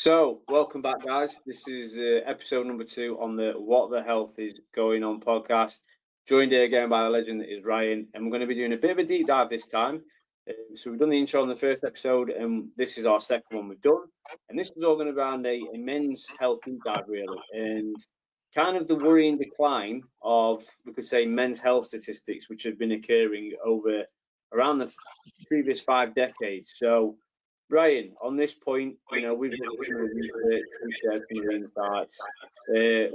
So, welcome back, guys. This is episode number 2 on the What the Health is Going On podcast. Joined here again by the legend that is Ryan, and we're going to be doing a bit of a deep dive this time. So, we've done the intro on the first episode, and this is our second one we've done. And this was all going to be around a men's health deep dive, really, and kind of the worrying decline of, we could say, men's health statistics, which have been occurring over around the previous 5 decades. So, Brian, on this point, we've looked at some of the research, we shared some of the insights.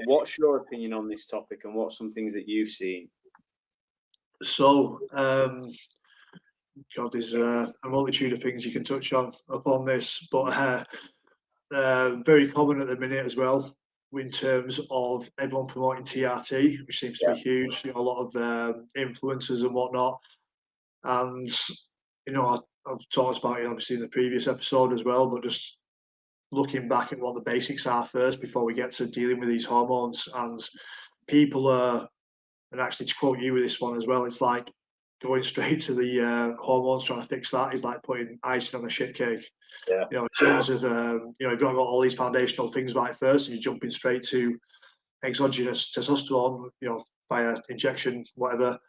What's your opinion on this topic, and what's some things that you've seen? So, there's a multitude of things you can touch on upon this, but very common at the minute as well in terms of everyone promoting TRT, which seems to be huge. A lot of influencers and whatnot, and I've talked about it obviously in the previous episode as well, but just looking back at what the basics are first before we get to dealing with these hormones. And people are, and actually to quote you with this one as well, it's like going straight to the hormones, trying to fix that is like putting icing on a shit cake. Yeah. In terms of, you've got all these foundational things right first, and you're jumping straight to exogenous testosterone, via injection, whatever.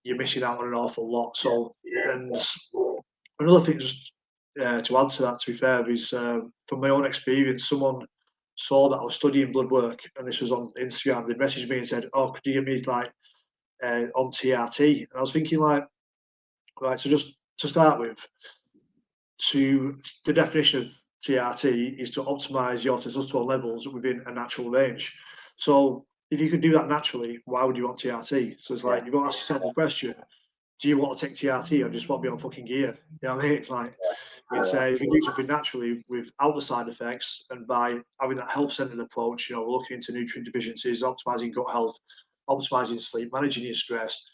You're missing out on an awful lot. So, and another thing, just to add to that, to be fair, is from my own experience, someone saw that I was studying blood work, and this was on Instagram. They messaged me and said, "Oh, could you get me on TRT?" And I was thinking, right. So just to start with, the definition of TRT is to optimize your testosterone levels within a natural range. So if you could do that naturally, why would you want TRT? So it's like, you've got to ask yourself the question, do you want to take TRT or just want to be on fucking gear? You know what I mean? It's like, if you do something naturally without the side effects, and by having that health-centered approach, we're looking into nutrient deficiencies, optimizing gut health, optimizing sleep, managing your stress,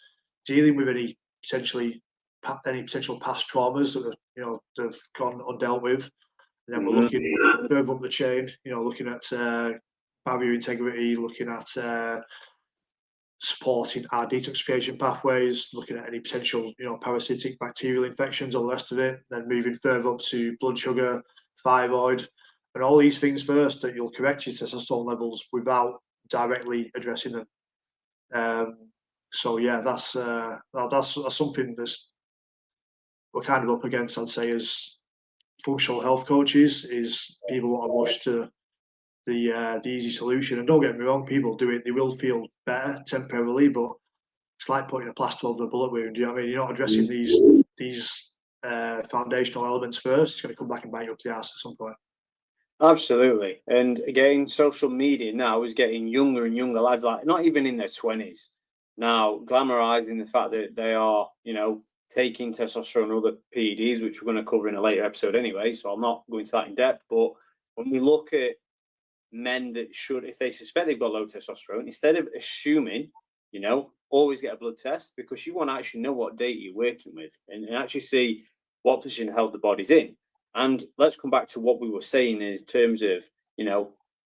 dealing with any potential past traumas that have gone undealt with. And then we're looking further up the chain, looking at barrier integrity, looking at supporting our detoxification pathways, looking at any potential, parasitic bacterial infections, all the rest of it, then moving further up to blood sugar, thyroid, and all these things first that you'll correct your testosterone levels without directly addressing them. So yeah, that's something that's we're kind of up against, I'd say, as functional health coaches, is people want to rush to the easy solution. And don't get me wrong, people do it, they will feel better temporarily, but it's like putting a plaster over a bullet wound. You know what I mean? You're not addressing these foundational elements first. It's going to come back and bite you up the arse at some point. Absolutely. And again, social media now is getting younger and younger lads, like not even in their 20s, now glamorizing the fact that they are, taking testosterone and other PEDs, which we're going to cover in a later episode anyway, so I'll not go into that in depth. But when we look at men that should, if they suspect they've got low testosterone, instead of assuming, always get a blood test, because you want to actually know what data you're working with and actually see what position of health the body's in. And let's come back to what we were saying in terms of,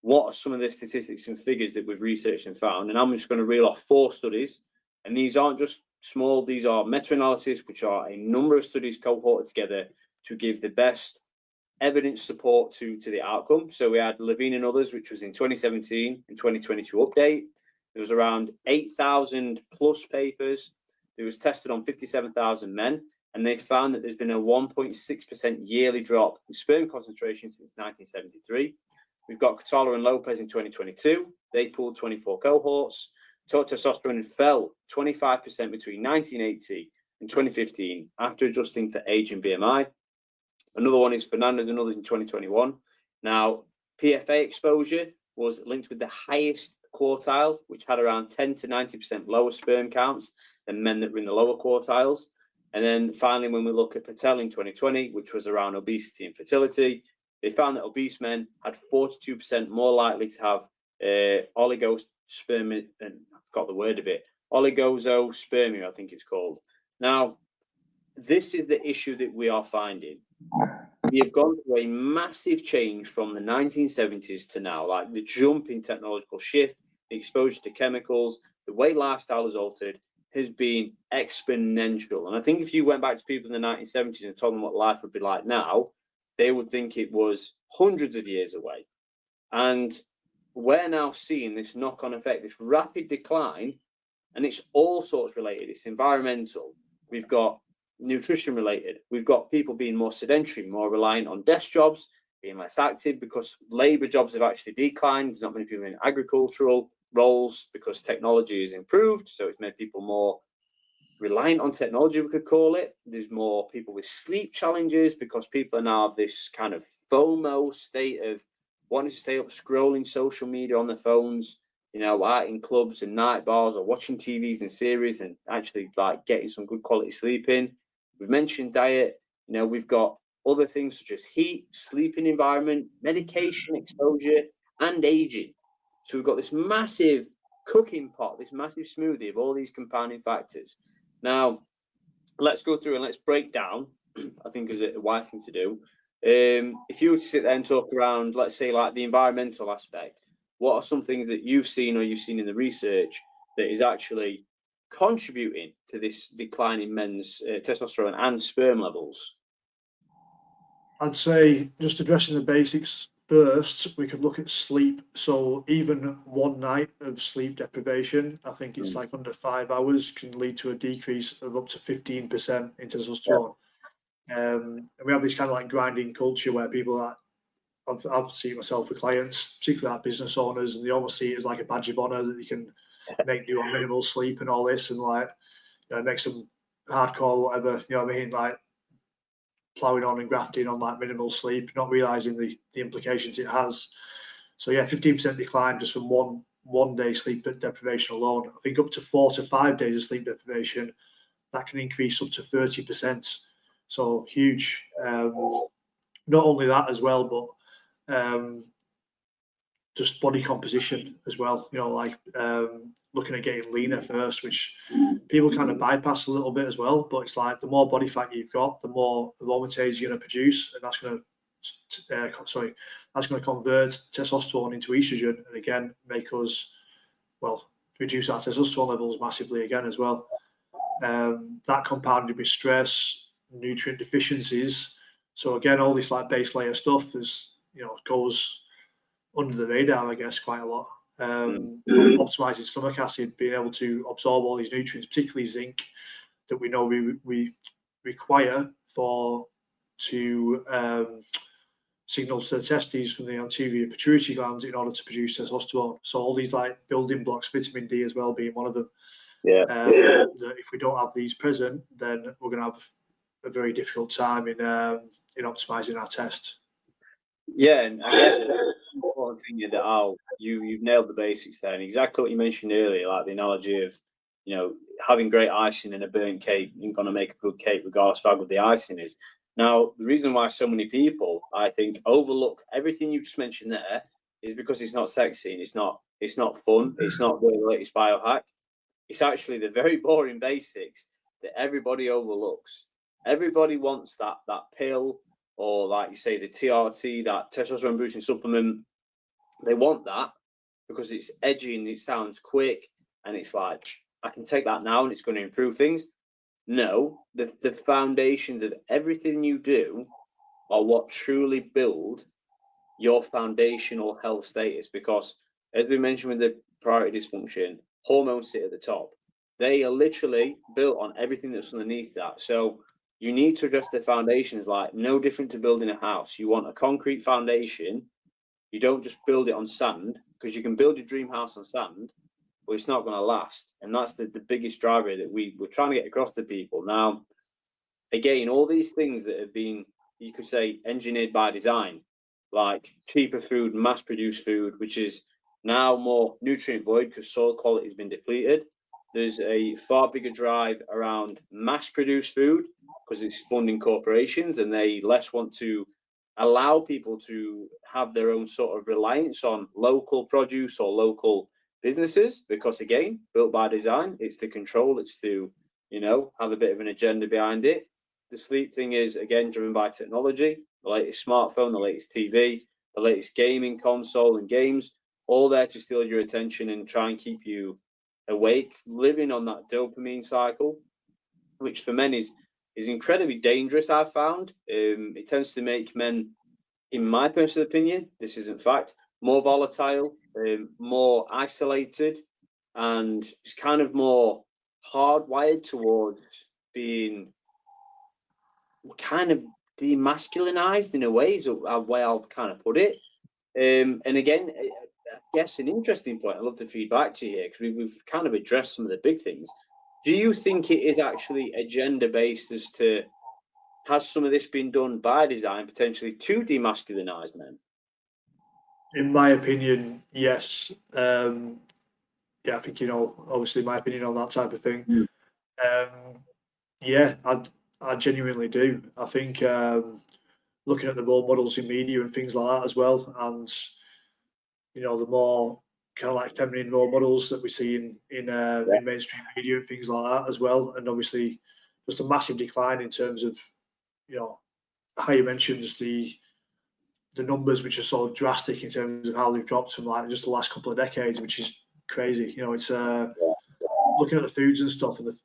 what are some of the statistics and figures that we've researched and found. And I'm just going to reel off 4 studies. And these aren't just small, these are meta-analysis, which are a number of studies cohorted together to give the best evidence support to the outcome. So we had Levine and others, which was in 2017 and 2022 update. There was around 8,000 plus papers. It was tested on 57,000 men, and they found that there's been a 1.6% yearly drop in sperm concentration since 1973. We've got Catala and Lopez in 2022. They pulled 24 cohorts. Total testosterone fell 25% between 1980 and 2015 after adjusting for age and BMI. Another one is Fernandez and others in 2021. Now, PFA exposure was linked with the highest quartile, which had around 10 to 90% lower sperm counts than men that were in the lower quartiles. And then finally, when we look at Patel in 2020, which was around obesity and fertility, they found that obese men had 42% more likely to have oligospermia, and I've got the word of it, oligosospermia, I think it's called. Now, this is the issue that we are finding. We have gone through a massive change from the 1970s to now, like the jump in technological shift, the exposure to chemicals, the way lifestyle has altered has been exponential. And I think if you went back to people in the 1970s and told them what life would be like now, they would think it was hundreds of years away. And we're now seeing this knock-on effect, this rapid decline, and it's all sorts related. It's environmental. We've got nutrition related. We've got people being more sedentary, more reliant on desk jobs, being less active because labor jobs have actually declined. There's not many people in agricultural roles because technology has improved. So it's made people more reliant on technology, we could call it. There's more people with sleep challenges because people are now have this kind of FOMO state of wanting to stay up scrolling social media on their phones, you know, out in clubs and night bars or watching TVs and series and actually like getting some good quality sleep in. We've mentioned diet. You know, we've got other things such as heat, sleeping environment, medication exposure, and aging. So we've got this massive cooking pot, this massive smoothie of all these compounding factors. Now, let's go through and let's break down, I think is a wise thing to do. If you were to sit there and talk around, let's say, like the environmental aspect, what are some things that you've seen or you've seen in the research that is actually contributing to this decline in men's testosterone and sperm levels? I'd say just addressing the basics first, we could look at sleep. So even one night of sleep deprivation, I think it's like under 5 hours, can lead to a decrease of up to 15% in testosterone. And we have this kind of like grinding culture where people are, I've seen it myself with clients, particularly like business owners, and they almost see it as like a badge of honor that they can make do on minimal sleep and all this, and like, you know, make some hardcore whatever, you know what I mean, like plowing on and grafting on like minimal sleep, not realizing the implications it has. So yeah, 15% decline just from one day sleep deprivation alone. I think up to 4 to 5 days of sleep deprivation, that can increase up to 30%. So huge. Not only that as well, but just body composition as well. You know, like looking at getting leaner first, which people kind of bypass a little bit as well. But it's like the more body fat you've got, the more aromatase you're going to produce, and that's going to that's going to convert testosterone into estrogen, and again make us, well, reduce our testosterone levels massively again as well. That compounded with stress, nutrient deficiencies. So again, all this like base layer stuff is, you know, goes under the radar, I guess, quite a lot. Optimizing stomach acid, being able to absorb all these nutrients, particularly zinc, that we know we require to signal to the testes from the anterior pituitary glands in order to produce testosterone. So all these like building blocks, vitamin D as well being one of them. That if we don't have these present, then we're going to have a very difficult time in optimizing our test. Yeah, and I guess the important thing is that you've nailed the basics there, and exactly what you mentioned earlier, like the analogy of, you know, having great icing in a burnt cake ain't gonna make a good cake regardless of how good the icing is. Now, the reason why so many people, I think, overlook everything you just mentioned there is because it's not sexy and it's not fun, it's not the latest biohack. It's actually the very boring basics that everybody overlooks. Everybody wants that pill, or like you say, the TRT, that testosterone boosting supplement. They want that because it's edgy and it sounds quick, and it's like, I can take that now and it's going to improve things. No, the foundations of everything you do are what truly build your foundational health status, because as we mentioned with the priority dysfunction, hormones sit at the top. They are literally built on everything that's underneath that. So you need to address the foundations, like no different to building a house. You want a concrete foundation. You don't just build it on sand, because you can build your dream house on sand, but it's not going to last. And that's the biggest driver that we're trying to get across to people. Now, again, all these things that have been, you could say, engineered by design, like cheaper food, mass-produced food, which is now more nutrient void because soil quality has been depleted. There's a far bigger drive around mass-produced food because it's funding corporations, and they less want to allow people to have their own sort of reliance on local produce or local businesses, because again, built by design, it's to control, it's to, you know, have a bit of an agenda behind it. The sleep thing is, again, driven by technology, the latest smartphone, the latest TV, the latest gaming console and games, all there to steal your attention and try and keep you awake, living on that dopamine cycle, which for men is is incredibly dangerous, I've found. It tends to make men, in my personal opinion, this isn't fact, more volatile, more isolated, and it's kind of more hardwired towards being kind of demasculinized in a way, is a way I'll kind of put it. And again, I guess an interesting point, I'd love to feed back to you here, because we've kind of addressed some of the big things. Do you think it is actually agenda-based as to, has some of this been done by design potentially to demasculinize men? In my opinion, yes. Yeah, I think, obviously my opinion on that type of thing. Yeah, I genuinely do. I think looking at the role models in media and things like that as well, and the more kind of like feminine role models that we see in mainstream media and things like that as well, and obviously just a massive decline in terms of how you mentioned the numbers, which are so drastic in terms of how they've dropped from like just the last couple of decades, which is crazy. It's looking at the foods and stuff, and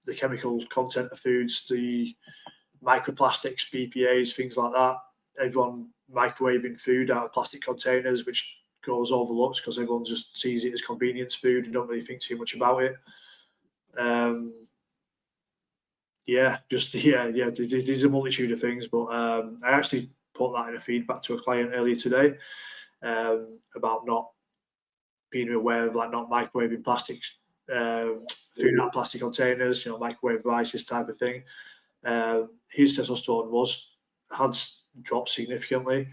the chemical content of foods, the microplastics, BPAs, things like that. Everyone microwaving food out of plastic containers, which goes overlooked because everyone just sees it as convenience food and don't really think too much about it. There's a multitude of things, but I actually put that in a feedback to a client earlier today about not being aware of like not microwaving plastics, food out of plastic containers, microwave rice, this type of thing. His testosterone had dropped significantly.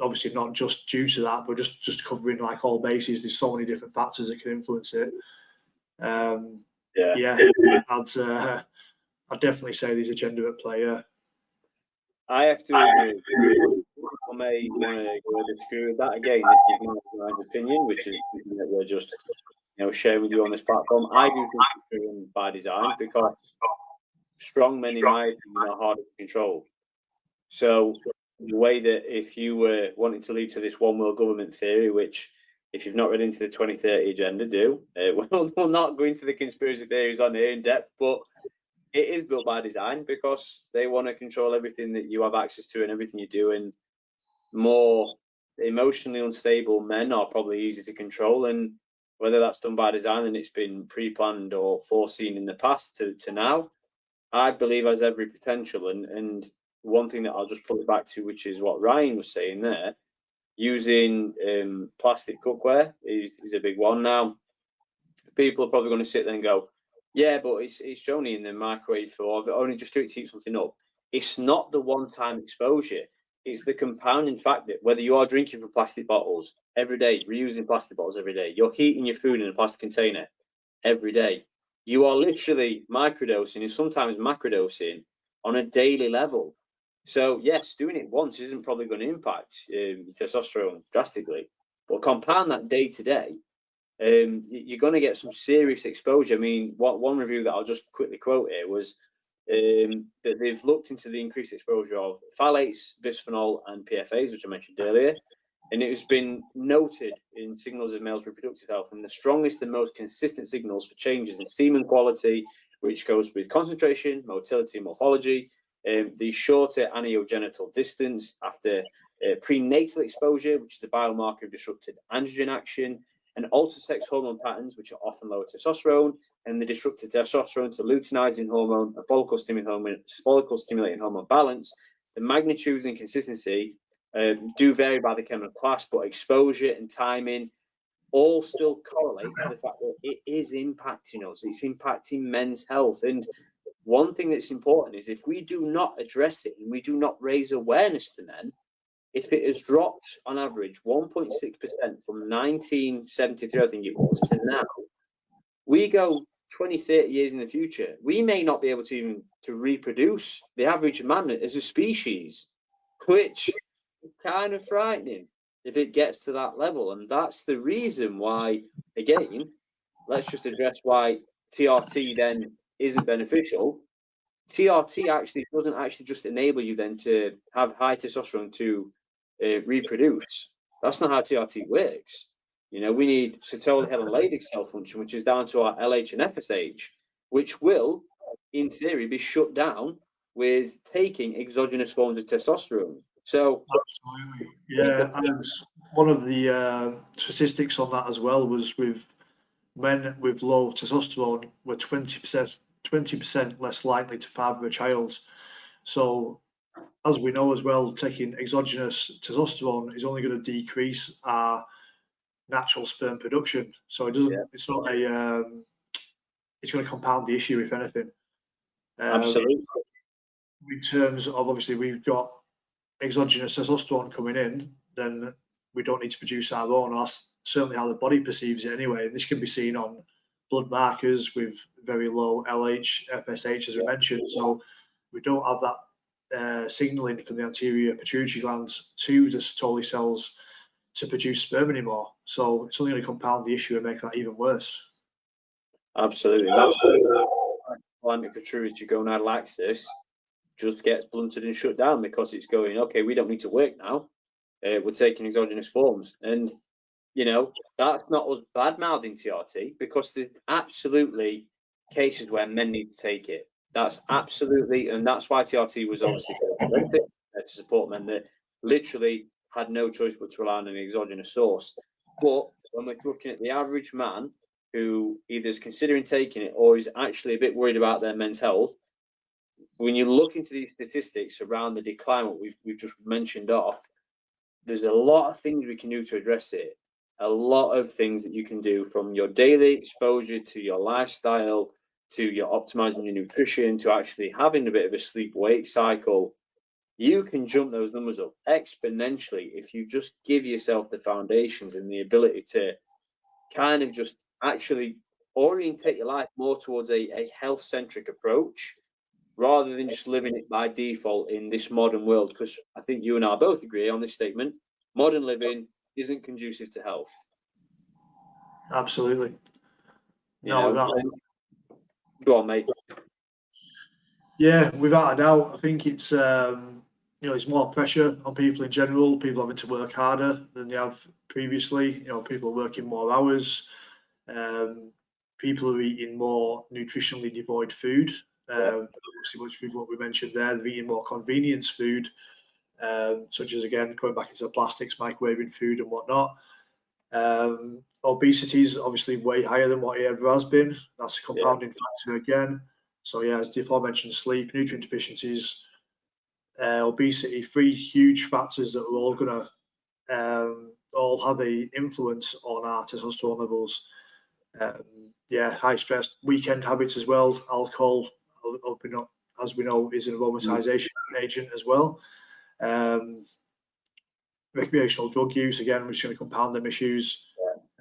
Obviously not just due to that, but just covering like all bases. There's so many different factors that can influence it. I'd definitely say there's a gender at play. Yeah. I have to agree. I may want to disagree with that again. This is my opinion, which is something that we're just sharing with you on this platform. I do think it's driven by design, because strong men, in my opinion, are harder to control. So the way that if you were wanting to lead to this one world government theory, which if you've not read into the 2030 agenda, do. We'll not go into the conspiracy theories on here in depth, but it is built by design because they want to control everything that you have access to and everything you do. And more emotionally unstable men are probably easy to control. And whether that's done by design and it's been pre-planned or foreseen in the past to now, I believe has every potential. And one thing that I'll just pull it back to, which is what Ryan was saying there, using plastic cookware is a big one. Now, people are probably going to sit there and go, yeah, but it's only in the microwave for only just do it to heat something up. It's not the one-time exposure. It's the compounding fact that whether you are drinking from plastic bottles every day, reusing plastic bottles every day, you're heating your food in a plastic container every day, you are literally microdosing and sometimes macrodosing on a daily level. So yes, doing it once isn't probably going to impact your testosterone drastically, but compound that day to day, you're going to get some serious exposure. I mean, one review that I'll just quickly quote here was that they've looked into the increased exposure of phthalates, bisphenol, and PFAs, which I mentioned earlier, and it has been noted in signals of males' reproductive health and the strongest and most consistent signals for changes in semen quality, which goes with concentration, motility, and morphology, the shorter aniogenital distance after prenatal exposure, which is a biomarker of disrupted androgen action, and altered sex hormone patterns, which are often lower testosterone, and the disrupted testosterone to luteinizing hormone, a follicle stimulating hormone balance. The magnitudes and consistency do vary by the chemical class, but exposure and timing all still correlate to the fact that it is impacting us. It's impacting men's health. And one thing that's important is if we do not address it and we do not raise awareness to men, if it has dropped on average 1.6% from 1973, I think it was, to now, we go 20, 30 years in the future, we may not be able to even to reproduce the average man as a species, which is kind of frightening if it gets to that level. And that's the reason why, again, let's just address why TRT then isn't beneficial. TRT actually doesn't actually just enable you then to have high testosterone to reproduce. That's not how TRT works. We need Sertoli Helen Leydig cell function, which is down to our LH and FSH, which will in theory, be shut down with taking exogenous forms of testosterone. So, Absolutely, yeah. And one of the statistics on that as well was with men with low testosterone were 20% less likely to father a child. So, as we know as well, taking exogenous testosterone is only going to decrease our natural sperm production. So it doesn't. yeah, It's not a. It's going to compound the issue, if anything. absolutely. In terms of, obviously, we've got exogenous testosterone coming in, then we don't need to produce our own. That's certainly how the body perceives it anyway. And this can be seen on blood markers with very low LH, FSH, as we mentioned. So we don't have that signaling from the anterior pituitary glands to the Sertoli cells to produce sperm anymore. So it's only going to compound the issue and make that even worse. Absolutely. That's climate pituitary gonadal axis just gets blunted and shut down because it's going, okay, we don't need to work now. We're taking exogenous forms. And, you know, that's not us bad mouthing TRT, because there's absolutely cases where men need to take it. That's absolutely, and that's why TRT was obviously to support men that literally had no choice but to rely on an exogenous source. But when we're looking at the average man who either is considering taking it or is actually a bit worried about their men's health, when you look into these statistics around the decline, what we've just mentioned off, there's a lot of things we can do to address it. A lot of things that you can do, from your daily exposure to your lifestyle to your optimizing your nutrition to actually having a bit of a sleep-wake cycle. You can jump those numbers up exponentially if you just give yourself the foundations and the ability to kind of just actually orientate your life more towards a health-centric approach, rather than just living it by default in this modern world. Because I think you and I both agree on this statement: modern living isn't conducive to health. Absolutely. You No, know, and, go on, mate. yeah, without a doubt. I think it's it's more pressure on people in general. People having to work harder than they have previously. People are working more hours. People are eating more nutritionally devoid food. Obviously, much people what we mentioned there, they're eating more convenience food, such as, again, going back into the plastics, microwaving food and whatnot. Obesity is obviously way higher than what it ever has been. That's a compounding factor again. So yeah, as the aforementioned sleep, nutrient deficiencies, obesity, three huge factors that are all going to all have a influence on our testosterone levels. High stress, weekend habits as well. Alcohol, as we know, is an aromatization agent as well. Recreational drug use, again, which is going to compound them issues.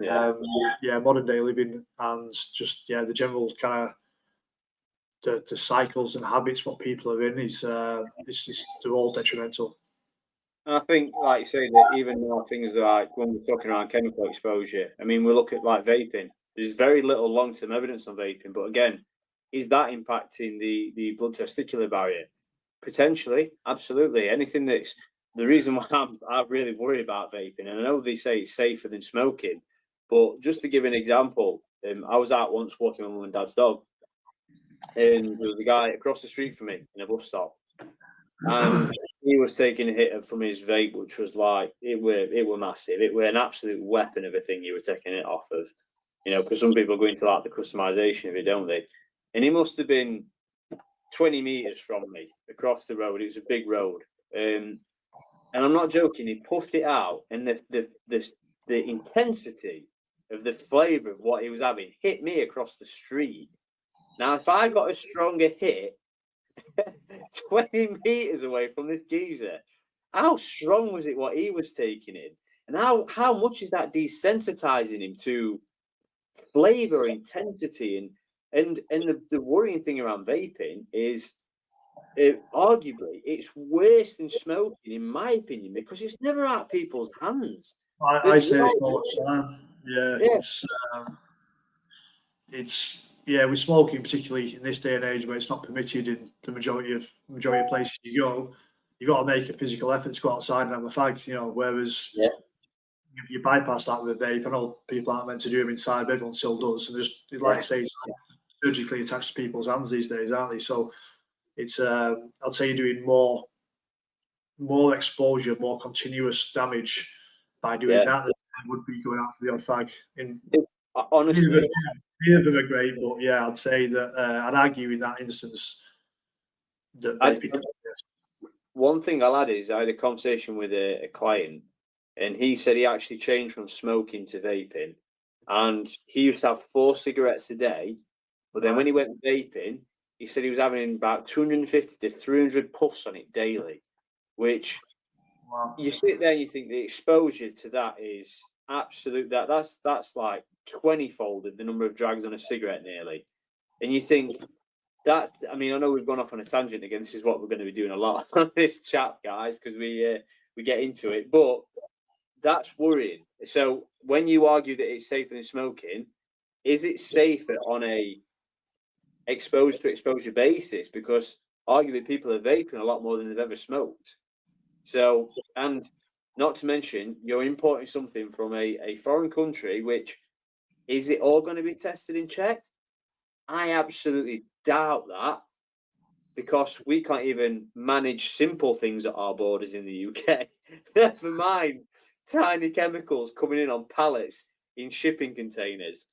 Modern day living and just the general kind of the cycles and habits what people are in is they're all detrimental. And I think, like you say, that even more things like when we're talking around chemical exposure, I mean, we look at like vaping. There's very little long-term evidence on vaping, but again, is that impacting the blood testicular barrier? Potentially, absolutely. Anything that's the reason why I really worry about vaping, and I know they say it's safer than smoking, but just to give an example, I was out once walking my mum and dad's dog, and there was a guy across the street from me in a bus stop, and he was taking a hit from his vape, which was like it were massive. It were an absolute weapon of a thing you were taking it off of, because some people go into like the customization of it, don't they? And he must have been 20 meters from me across the road. It was a big road, and I'm not joking. He puffed it out, and the intensity of the flavour of what he was having hit me across the street. Now, if I got a stronger hit 20 meters away from this geezer, how strong was it what he was taking in? And how much is that desensitizing him to flavor, intensity? And the worrying thing around vaping is arguably it's worse than smoking, in my opinion, because it's never out of people's hands. I say it's all the time. Yeah. It's with smoking, particularly in this day and age where it's not permitted in the majority of places you go, you got to make a physical effort to go outside and have a fag. Whereas if you bypass that with a vape, I know people aren't meant to do them inside, but everyone still does. And just like I say, it's surgically attached to people's hands these days, aren't they? So it's I'd say you're doing more exposure, more continuous damage by doing that than would be going out for the odd fag. Honestly, neither of them are great, but yeah, I'd say that I'd argue in that instance that vaping. One thing I'll add is I had a conversation with a client, and he said he actually changed from smoking to vaping, and he used to have 4 cigarettes a day, but then when he went vaping, he said he was having about 250 to 300 puffs on it daily, which you sit there and you think the exposure to that is absolute. That's like 20-fold of the number of drags on a cigarette nearly, and you think I mean, I know we've gone off on a tangent again. This is what we're going to be doing a lot on this chat, guys, because we get into it. But that's worrying. So when you argue that it's safer than smoking, is it safer on a exposure to exposure basis? Because arguably people are vaping a lot more than they've ever smoked. So, and not to mention, you're importing something from a foreign country, which is it all going to be tested and checked? I absolutely doubt that, because we can't even manage simple things at our borders in the UK. Never mind tiny chemicals coming in on pallets in shipping containers.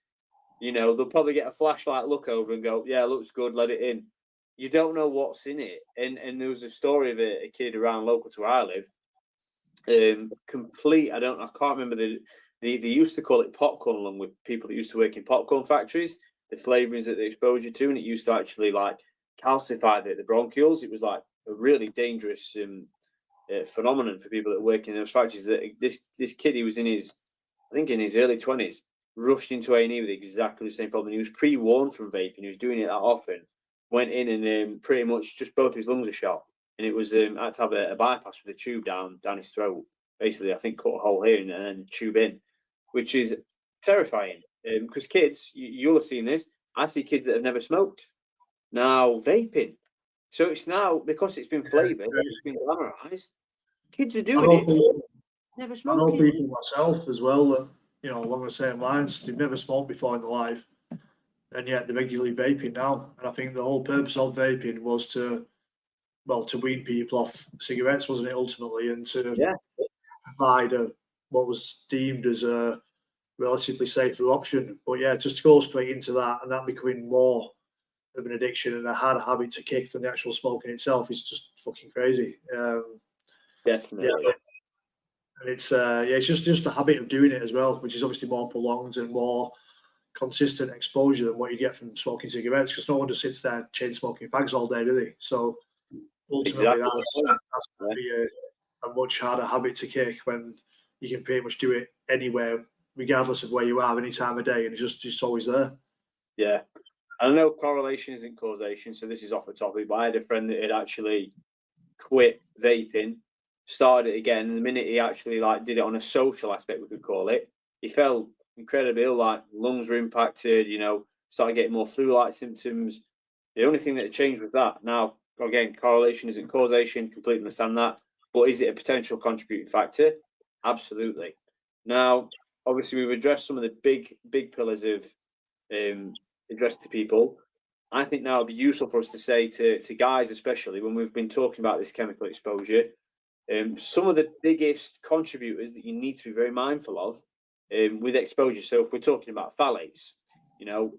You know, they'll probably get a flashlight look over and go, yeah, looks good, let it in. You don't know what's in it. And there was a story of a kid around local to where I live. I can't remember they used to call it popcorn along with people that used to work in popcorn factories, the flavorings that they exposed you to, and it used to actually like calcify the bronchioles. It was like a really dangerous phenomenon for people that work in those factories. That this kid, he was in his early 20s, rushed into A&E with exactly the same problem. He was pre-warned from vaping. He was doing it that often. Went in and pretty much just both his lungs were shot, and it was had to have a bypass with a tube down his throat. Basically, I think cut a hole here and then tube in, which is terrifying. Because kids, you'll have seen this. I see kids that have never smoked now vaping. So it's now, because it's been flavoured, it's been glamorized. Kids are doing it. Never smoking. I know people myself as well that, you know, along the same lines, they've never smoked before in their life, and yet they're regularly vaping now. And I think the whole purpose of vaping was to wean people off cigarettes, wasn't it, ultimately, and to provide what was deemed as a relatively safer option. But yeah, just to go straight into that and that becoming more of an addiction and a hard habit to kick than the actual smoking itself is just fucking crazy. Definitely. Yeah, and it's just the habit of doing it as well, which is obviously more prolonged and more consistent exposure than what you get from smoking cigarettes, because no one just sits there chain smoking fags all day, do they? So ultimately, that's going to be a much harder habit to kick when you can pretty much do it anywhere, regardless of where you are, any time of day, and it's just always there. Yeah. I know correlation isn't causation, so this is off the topic, but I had a friend that had actually quit vaping, started it again, and the minute he actually did it on a social aspect, we could call it, he felt incredibly ill, like lungs were impacted, started getting more flu-like symptoms. The only thing that had changed with that, now, again, correlation isn't causation, completely understand that, but is it a potential contributing factor? Absolutely. Now, obviously, we've addressed some of the big pillars of addressed to people. I think now it'd be useful for us to say to guys, especially when we've been talking about this chemical exposure, some of the biggest contributors that you need to be very mindful of with exposure. So if we're talking about phthalates,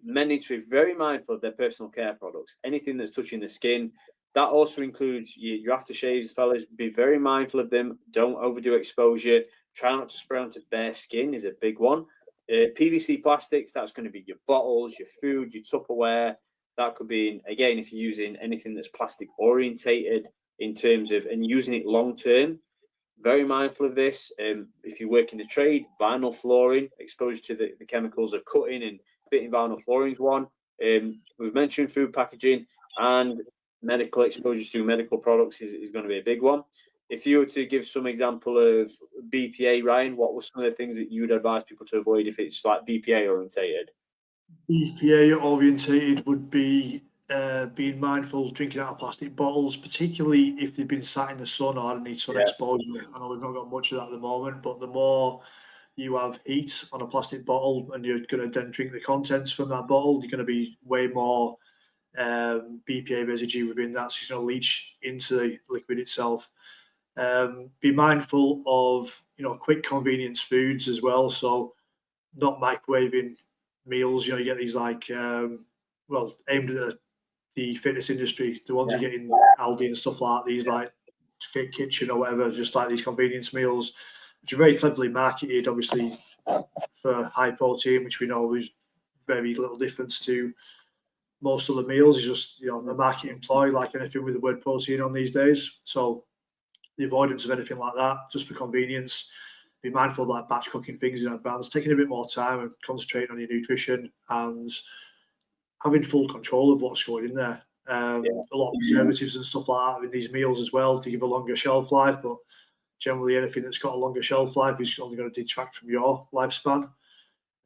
men need to be very mindful of their personal care products, anything that's touching the skin. That also includes your aftershaves, fellas. Be very mindful of them. Don't overdo exposure. Try not to spray onto bare skin is a big one. PVC plastics, that's going to be your bottles, your food, your Tupperware. That could be, again, if you're using anything that's plastic orientated in terms of, and using it long term, very mindful of this. If you work in the trade, vinyl flooring, exposure to the chemicals of cutting and fitting vinyl flooring is one. We've mentioned food packaging, and medical exposure to medical products is going to be a big one. If you were to give some example of BPA, Ryan, what were some of the things that you would advise people to avoid if it's like BPA orientated? BPA orientated would be being mindful drinking out of plastic bottles, particularly if they've been sat in the sun or had any sun exposure. I know we've not got much of that at the moment, but the more you have heat on a plastic bottle and you're going to then drink the contents from that bottle, you're going to be way more BPA residue within that, so it's going to leach into the liquid itself. Be mindful of quick convenience foods as well, so not microwaving meals. You get these like aimed at the fitness industry, the ones you get in Aldi and stuff like that, these like Fit Kitchen or whatever, just like these convenience meals, which are very cleverly marketed, obviously for high protein, which we know is very little difference to most of the meals. Is just a marketing ploy, like anything with the word protein on these days. So the avoidance of anything like that, just for convenience. Be mindful of like batch cooking things in advance, taking a bit more time and concentrating on your nutrition and having full control of what's going in there. A lot of preservatives and stuff like that in these meals as well to give a longer shelf life, but generally anything that's got a longer shelf life is only going to detract from your lifespan.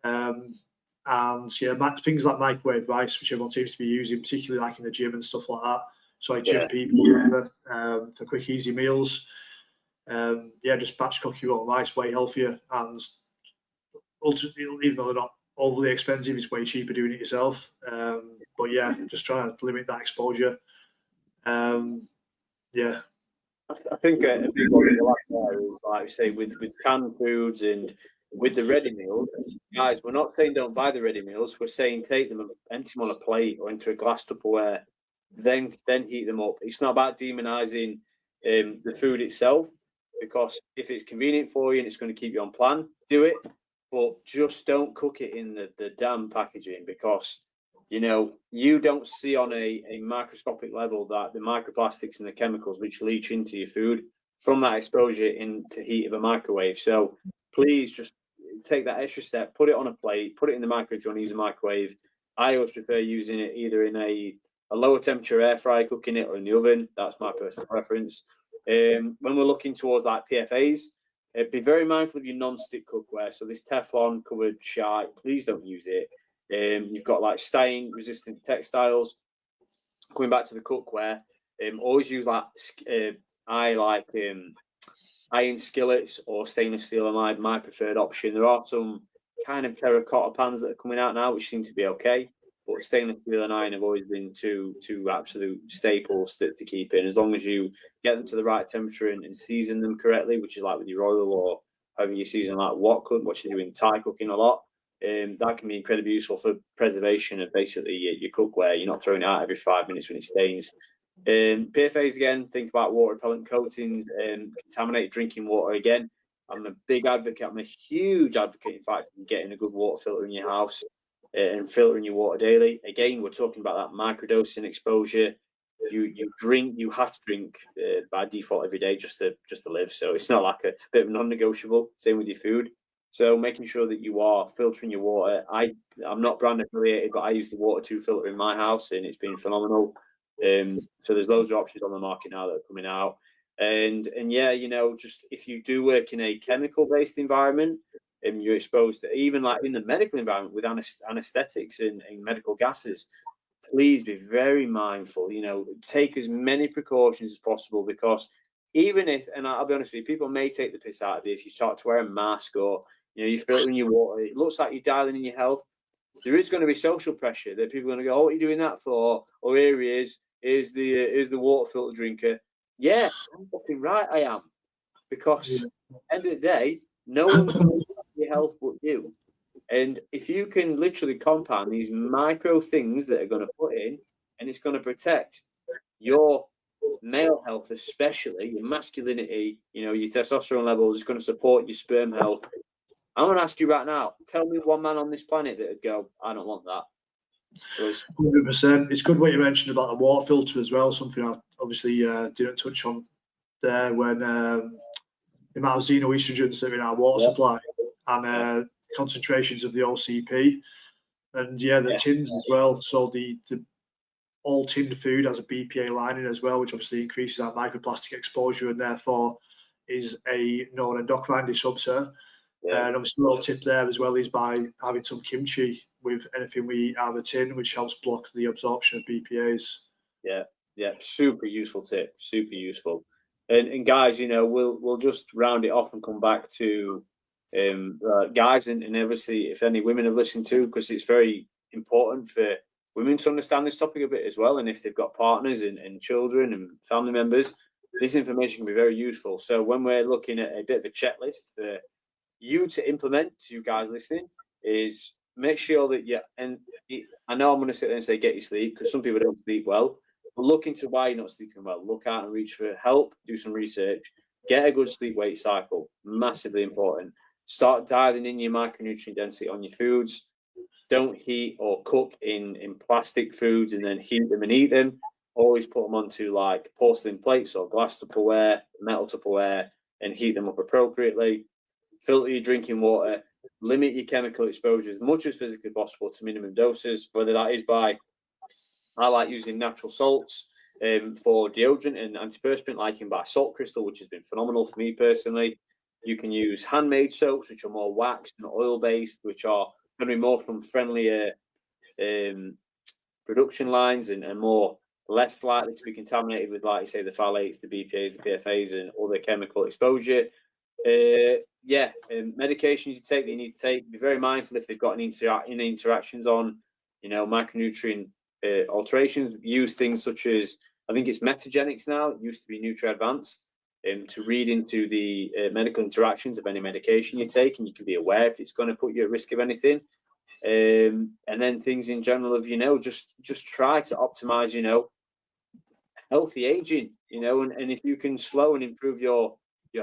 And things like microwave rice, which everyone seems to be using, particularly like in the gym and stuff like that. So gym people for quick, easy meals. Just batch cook your own rice, way healthier, and ultimately, even though they're not overly expensive, it's way cheaper doing it yourself. But just trying to limit that exposure. I think a big one in the last there is, like I say, with canned foods and with the ready meals, guys, we're not saying don't buy the ready meals. We're saying take them and empty them on a plate or into a glass Tupperware, then heat them up. It's not about demonizing the food itself, because if it's convenient for you and it's going to keep you on plan, do it. But just don't cook it in the damn packaging, because you don't see on a microscopic level that the microplastics and the chemicals which leach into your food from that exposure into heat of a microwave. So please just take that extra step, put it on a plate, put it in the microwave if you want to use a microwave. I always prefer using it either in a lower temperature air fryer, cooking it, or in the oven. That's my personal preference. When we're looking towards like PFAs, be very mindful of your non-stick cookware. So this Teflon covered shite, please don't use it. You've got like stain resistant textiles. Going back to the cookware, always use like iron skillets or stainless steel are my preferred option. There are some kind of terracotta pans that are coming out now which seem to be okay, but stainless steel and iron have always been two absolute staples to keep in, as long as you get them to the right temperature and season them correctly, which is like with your oil or however you season, like what you do in Thai cooking a lot. That can be incredibly useful for preservation of basically your cookware. You're not throwing it out every 5 minutes when it stains. PFAs again, think about water repellent coatings and contaminated drinking water again. I'm a big advocate. I'm a huge advocate, in fact, of getting a good water filter in your house and filtering your water daily. Again, we're talking about that microdosing exposure. You have to drink by default every day just to live. So it's not like a bit of non-negotiable. Same with your food. So making sure that you are filtering your water. I'm not brand affiliated, but I use the Water 2 filter in my house, and it's been phenomenal. So there's loads of options on the market now that are coming out. And just if you do work in a chemical-based environment and you're exposed to, even like in the medical environment with anesthetics and medical gases, please be very mindful. Take as many precautions as possible, because even if, and I'll be honest with you, people may take the piss out of you if you start to wear a mask or you're filtering your water. It looks like you're dialing in your health. There is going to be social pressure that people are going to go, "Oh, what are you doing that for?" Or here he is the water filter drinker. Yeah, I'm fucking right, I am, because end of the day, no one's going to look at your health but you. And if you can literally compound these micro things that are going to put in, and it's going to protect your male health, especially your masculinity, your testosterone levels, is going to support your sperm health. I'm going to ask you right now, tell me one man on this planet that would go, I don't want that. 100%. It's good what you mentioned about the water filter as well, something I obviously didn't touch on there, when the amount of xenoestrogens that are in our water supply and concentrations of the OCP, and the tins as well. So the all tinned food has a BPA lining as well, which obviously increases our microplastic exposure and therefore is a known endocrine disruptor. And obviously, a little tip there as well is by having some kimchi with anything we eat out of a tin, which helps block the absorption of BPAs. Yeah, super useful tip, super useful. And guys, we'll just round it off and come back to guys, and obviously if any women have listened to, because it's very important for women to understand this topic a bit as well, and if they've got partners and children and family members, this information can be very useful. So when we're looking at a bit of a checklist for you to implement, to you guys listening, is make sure that I know I'm going to sit there and say get your sleep, because some people don't sleep well, but look into why you're not sleeping well. Look out and reach for help, do some research, get a good sleep wake cycle, massively important. Start dialing in your micronutrient density on your foods. Don't heat or cook in plastic foods and then heat them and eat them. Always put them onto like porcelain plates or glass Tupperware, metal Tupperware, and heat them up appropriately. Filter your drinking water. Limit your chemical exposure as much as physically possible to minimum doses, whether that is by, I like using natural salts for deodorant and antiperspirant, like in by Salt Crystal, which has been phenomenal for me personally. You can use handmade soaps, which are more waxed and oil-based, which are going to be more from friendlier production lines and more less likely to be contaminated with, like you say, the phthalates, the BPAs, the PFAs, and other chemical exposure. Medications you take that you need to take, be very mindful if they've got any interactions on, micronutrient alterations. Use things such as, I think it's Metagenics now, it used to be Nutri-Advanced, to read into the medical interactions of any medication you take, and you can be aware if it's going to put you at risk of anything. And then things in general of, just try to optimize, healthy aging, and if you can slow and improve your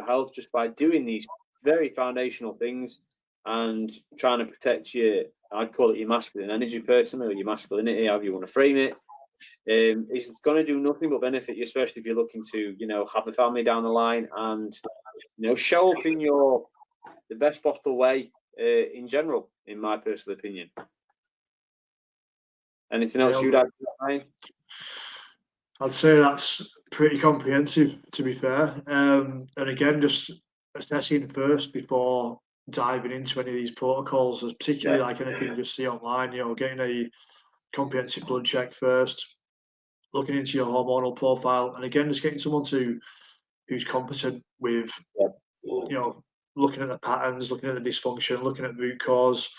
health just by doing these very foundational things and trying to protect I'd call it your masculine energy personally, or your masculinity, however you want to frame it. It's going to do nothing but benefit you, especially if you're looking to, have a family down the line and, show up in the best possible way in general, in my personal opinion. Anything else you'd add to that, Ryan? I'd say that's pretty comprehensive, to be fair. And again, just assessing first before diving into any of these protocols, particularly like anything you just see online, getting a comprehensive blood check first, looking into your hormonal profile, and again, just getting someone who's competent with, looking at the patterns, looking at the dysfunction, looking at the root cause,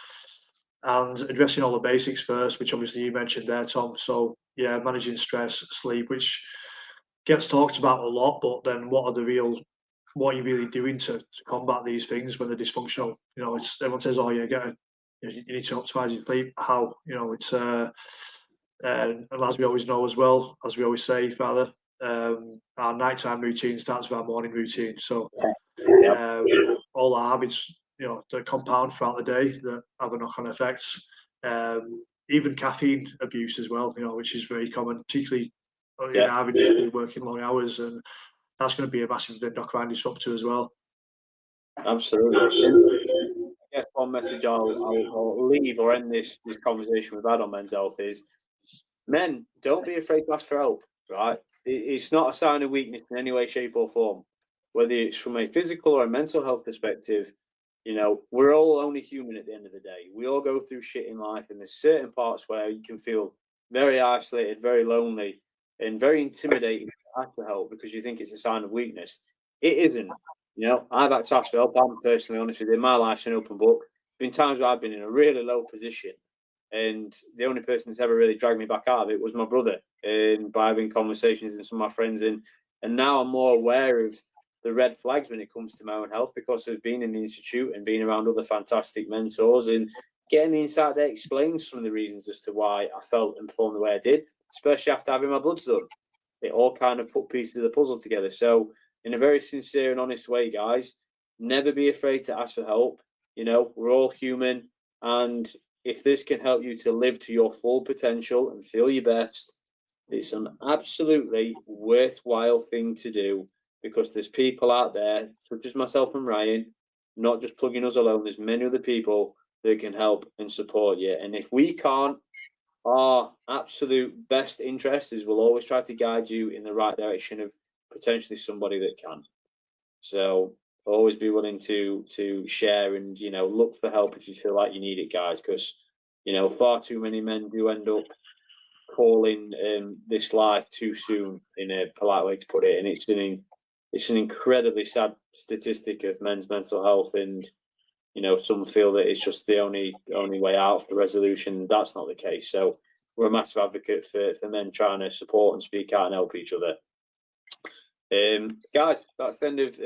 and addressing all the basics first, which obviously you mentioned there, Tom. So yeah, managing stress, sleep, which gets talked about a lot, but then what are you really doing to combat these things when they're dysfunctional? Everyone says, oh yeah, you need to optimize your sleep. How? It's and as we always know as well, as we always say, Father, our nighttime routine starts with our morning routine. So all our habits, that compound throughout the day that have a knock-on effects. Even caffeine abuse as well, which is very common, particularly in our industry, working long hours, and that's going to be a massive endocrine disruptor as well. Absolutely. I guess one message I'll leave or end this conversation we've had on men's health is, men, don't be afraid to ask for help, right? It's not a sign of weakness in any way, shape or form. Whether it's from a physical or a mental health perspective, we're all only human at the end of the day. We all go through shit in life, and there's certain parts where you can feel very isolated, very lonely, and very intimidated to ask for help because you think it's a sign of weakness. It isn't. I've had to ask for help. I'm personally honest with you. My life's an open book. There's been times where I've been in a really low position, and the only person that's ever really dragged me back out of it was my brother, and by having conversations with some of my friends. And now I'm more aware of the red flags when it comes to my own health because of being in the institute and being around other fantastic mentors and getting the insight that explains some of the reasons as to why I felt and performed the way I did, especially after having my bloods done. It all kind of put pieces of the puzzle together. So in a very sincere and honest way, guys, never be afraid to ask for help. We're all human. And if this can help you to live to your full potential and feel your best, it's an absolutely worthwhile thing to do. Because there's people out there, such as myself and Ryan, not just plugging us alone. There's many other people that can help and support you. And if we can't, our absolute best interest is we'll always try to guide you in the right direction of potentially somebody that can. So always be willing to share and, look for help if you feel like you need it, guys. Because, far too many men do end up calling this life too soon, in a polite way to put it. And it's an incredibly sad statistic of men's mental health, and you know, some feel that it's just the only way out for resolution. That's not the case. So we're a massive advocate for men trying to support and speak out and help each other. Guys, that's the end of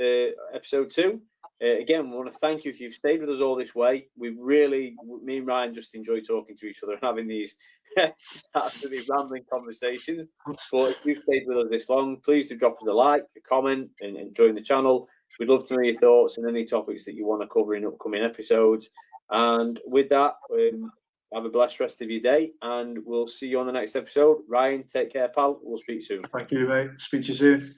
episode 2. Again, we want to thank you if you've stayed with us all this way. Me and Ryan just enjoy talking to each other and having these absolutely rambling conversations. But if you've stayed with us this long, please do drop us a like, a comment, and join the channel. We'd love to know your thoughts and any topics that you want to cover in upcoming episodes. And with that, have a blessed rest of your day, and we'll see you on the next episode. Ryan, take care, pal. We'll speak soon. Thank you, mate. Speak to you soon.